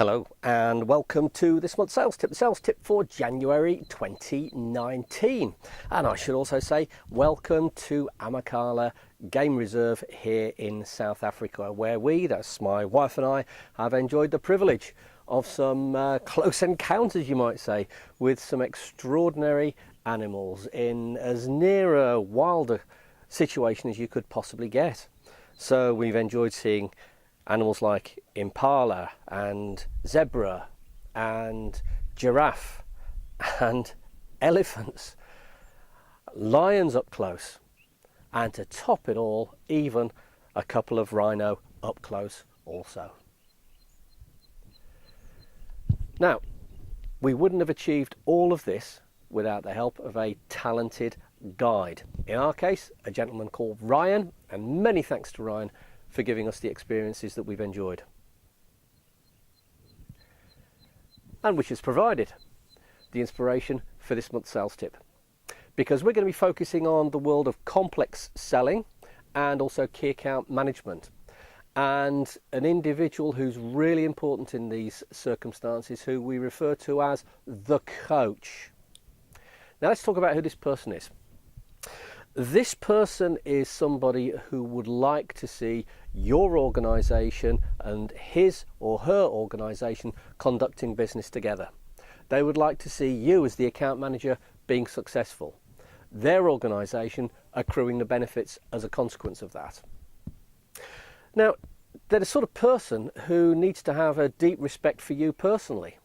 Hello and welcome to this month's sales tip, the sales tip for January 2019. And I should also say welcome to Amakhala Game Reserve here in South Africa, where that's my wife and I, have enjoyed the privilege of some close encounters, you might say, with some extraordinary animals in as near a wilder situation as you could possibly get. So we've enjoyed seeing animals like impala and zebra and giraffe and elephants, lions up close, and to top it all, even a couple of rhino up close also. Now, we wouldn't have achieved all of this without the help of a talented guide. In our case, a gentleman called Ryan, and many thanks to Ryan for giving us the experiences that we've enjoyed, and which has provided the inspiration for this month's sales tip, because we're going to be focusing on the world of complex selling and also key account management, and an individual who's really important in these circumstances, who we refer to as the coach. Now let's talk about who this person is. This person is somebody who would like to see your organisation and his or her organisation conducting business together. They would like to see you as the account manager being successful, their organisation accruing the benefits as a consequence of that. Now, they're the sort of person who needs to have a deep respect for you personally,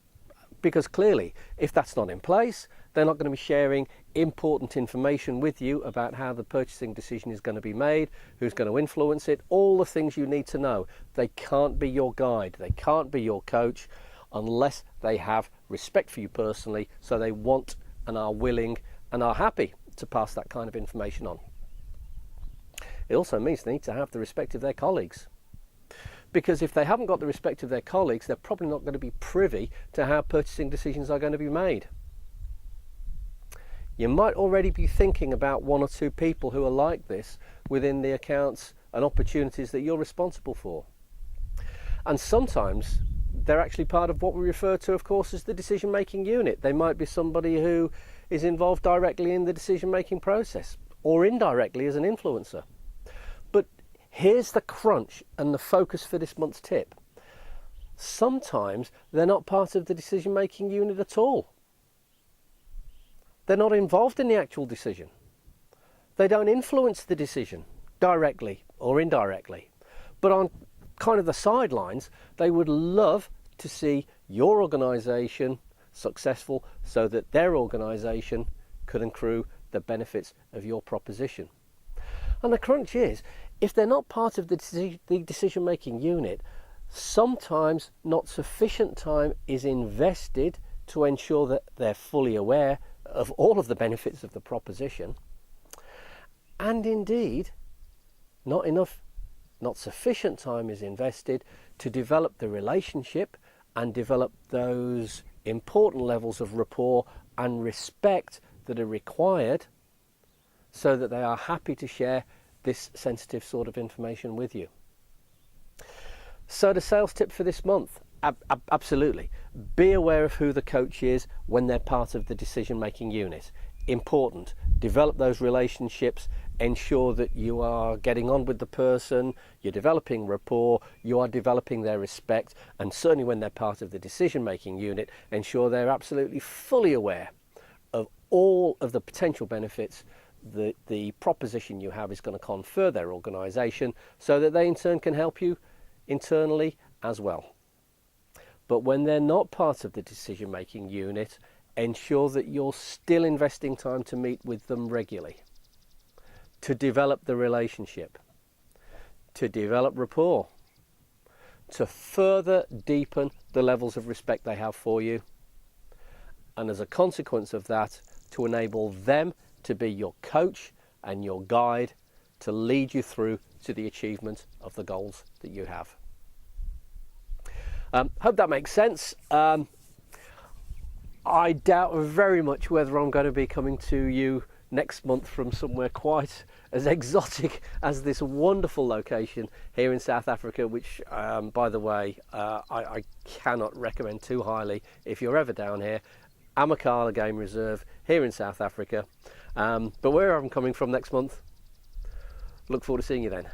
because clearly, if that's not in place, they're not going to be sharing important information with you about how the purchasing decision is going to be made, who's going to influence it, all the things you need to know. They can't be your guide, they can't be your coach unless they have respect for you personally, so they want and are willing and are happy to pass that kind of information on. It also means they need to have the respect of their colleagues, because if they haven't got the respect of their colleagues, they're probably not going to be privy to how purchasing decisions are going to be made. You might already be thinking about one or two people who are like this within the accounts and opportunities that you're responsible for. And sometimes they're actually part of what we refer to, of course, as the decision-making unit. They might be somebody who is involved directly in the decision-making process or indirectly as an influencer. But here's the crunch and the focus for this month's tip. Sometimes they're not part of the decision-making unit at all. They're not involved in the actual decision. They don't influence the decision directly or indirectly. But on kind of the sidelines, they would love to see your organisation successful so that their organisation could accrue the benefits of your proposition. And the crunch is, if they're not part of the decision-making unit, sometimes not sufficient time is invested to ensure that they're fully aware of all of the benefits of the proposition, and indeed not sufficient time is invested to develop the relationship and develop those important levels of rapport and respect that are required so that they are happy to share this sensitive sort of information with you. So the sales tip for this month: absolutely, be aware of who the coach is when they're part of the decision-making unit. Important. Develop those relationships, ensure that you are getting on with the person, you're developing rapport, you are developing their respect, and certainly when they're part of the decision-making unit, ensure they're absolutely fully aware of all of the potential benefits that the proposition you have is going to confer their organisation, so that they in turn can help you internally as well. But when they're not part of the decision-making unit, ensure that you're still investing time to meet with them regularly, to develop the relationship, to develop rapport, to further deepen the levels of respect they have for you, and as a consequence of that, to enable them to be your coach and your guide to lead you through to the achievement of the goals that you have. Hope that makes sense. I doubt very much whether I'm going to be coming to you next month from somewhere quite as exotic as this wonderful location here in South Africa, which by the way I cannot recommend too highly if you're ever down here. Amakhala Game Reserve here in South Africa. But where I'm coming from next month, look forward to seeing you then.